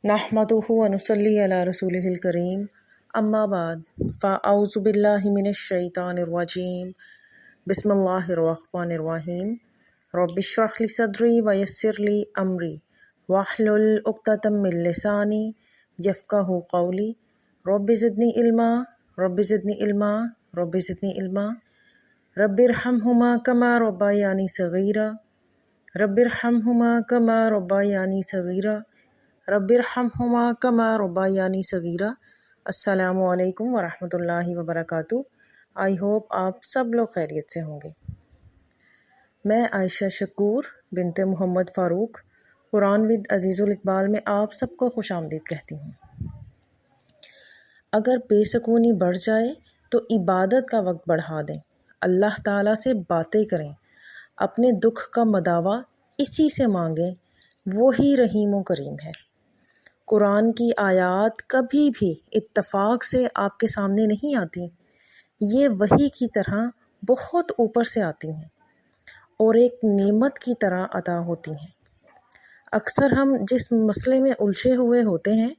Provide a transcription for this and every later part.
नहमदुहु व नुसल्ली अला रसूलिहिल करीम अम्मा बाद फ़अऊज़ु बिल्लाहि मिनश शैतानिर रजीम बिस्मिल्लाहिर रहमानिर रहीम रब्बिश्रह ली सदरी व यस्सिर ली अमरी वहलुल उक़दतम मिन लिसानी यफ़क़हू क़ौली रब्बि ज़िदनी इल्मा रब्बि ज़िदनी इल्मा रब्बि ज़िदनी इल्मा रब्बिरहमहुमा कमा रब्बयानी सग़ीरा रब्बिरहमहुमा कमा रब्बयानी सग़ीरा रब्बिरहमहुमा कमा रब्बयानी सग़ीरा। अस्सलामु अलैकुम वरहमतुल्लाहि वबरकातुहू। आई होप आप सब लोग खैरियत से होंगे। मैं आयशा शकूर बिनते मोहम्मद फ़ारूक कुरान विद अज़ीज़ुल इक़बाल में आप सबको खुशामदीद कहती हूँ। अगर बेसकूनी बढ़ जाए तो इबादत का वक्त बढ़ा दें, अल्लाह ताला से बातें करें, अपने दुख का मदावा इसी से मांगें, वो ही रहीम व करीम है। कुरान की आयात कभी भी इत्तफाक से आपके सामने नहीं आती, ये वही की तरह बहुत ऊपर से आती हैं और एक नेमत की तरह अता होती हैं। अक्सर हम जिस मसले में उलझे हुए होते हैं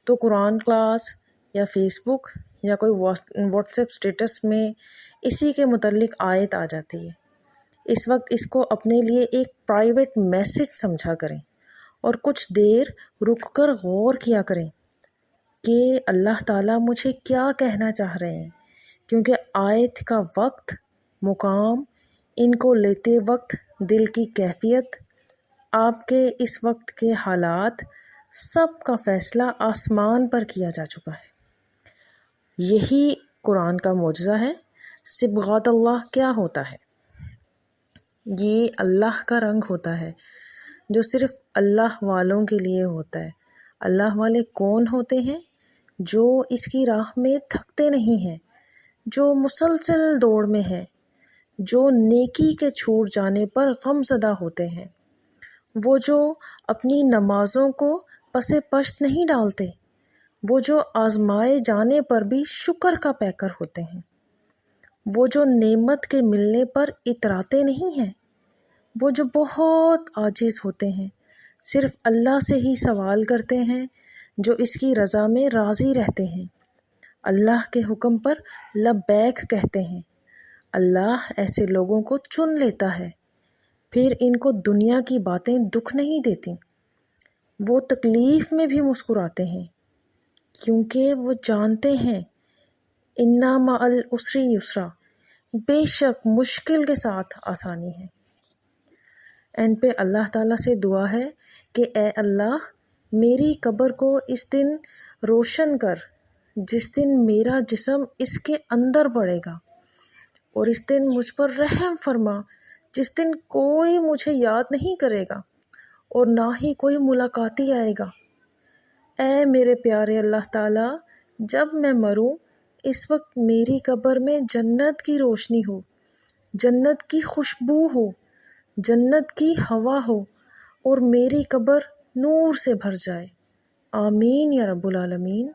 तो कुरान क्लास या फेसबुक या कोई व्हाट्सएप स्टेटस में इसी के मुतल्लिक आयत आ जाती है। इस वक्त इसको अपने लिए एक प्राइवेट मैसेज समझा करें और कुछ देर रुककर गौर किया करें कि अल्लाह ताला मुझे क्या कहना चाह रहे हैं, क्योंकि आयत का वक्त, मुकाम, इनको लेते वक्त दिल की कैफियत, आपके इस वक्त के हालात, सब का फ़ैसला आसमान पर किया जा चुका है। यही कुरान का मौजज़ा है। सिबग़ात अल्लाह क्या होता है? ये अल्लाह का रंग होता है जो सिर्फ़ अल्लाह वालों के लिए होता है। अल्लाह वाले कौन होते हैं? जो इसकी राह में थकते नहीं हैं, जो मुसलसल दौड़ में हैं, जो नेकी के छूट जाने पर गमज़दा होते हैं, वो जो अपनी नमाज़ों को पसे पश्त नहीं डालते, वो जो आज़माए जाने पर भी शुक्र का पैकर होते हैं, वो जो नेमत के मिलने पर इतराते नहीं हैं, वो जो बहुत आजिज़ होते हैं, सिर्फ़ अल्लाह से ही सवाल करते हैं, जो इसकी रज़ा में राज़ी रहते हैं, अल्लाह के हुक्म पर लब्बैक कहते हैं। अल्लाह ऐसे लोगों को चुन लेता है, फिर इनको दुनिया की बातें दुख नहीं देती। वो तकलीफ़ में भी मुस्कुराते हैं, क्योंकि वो जानते हैं इन्ना मअल उसरी युसरा, बेशक मुश्किल के साथ आसानी है। एंड पे अल्लाह ताला से दुआ है कि ए अल्लाह, मेरी कब्र को इस दिन रोशन कर जिस दिन मेरा जिस्म इसके अंदर पड़ेगा, और इस दिन मुझ पर रहम फरमा जिस दिन कोई मुझे याद नहीं करेगा और ना ही कोई मुलाकाती आएगा। ए मेरे प्यारे अल्लाह ताला, जब मैं मरूं इस वक्त मेरी कब्र में जन्नत की रोशनी हो, जन्नत की खुशबू हो, जन्नत की हवा हो और मेरी कब्र नूर से भर जाए। आमीन या रब्बुल आलमीन।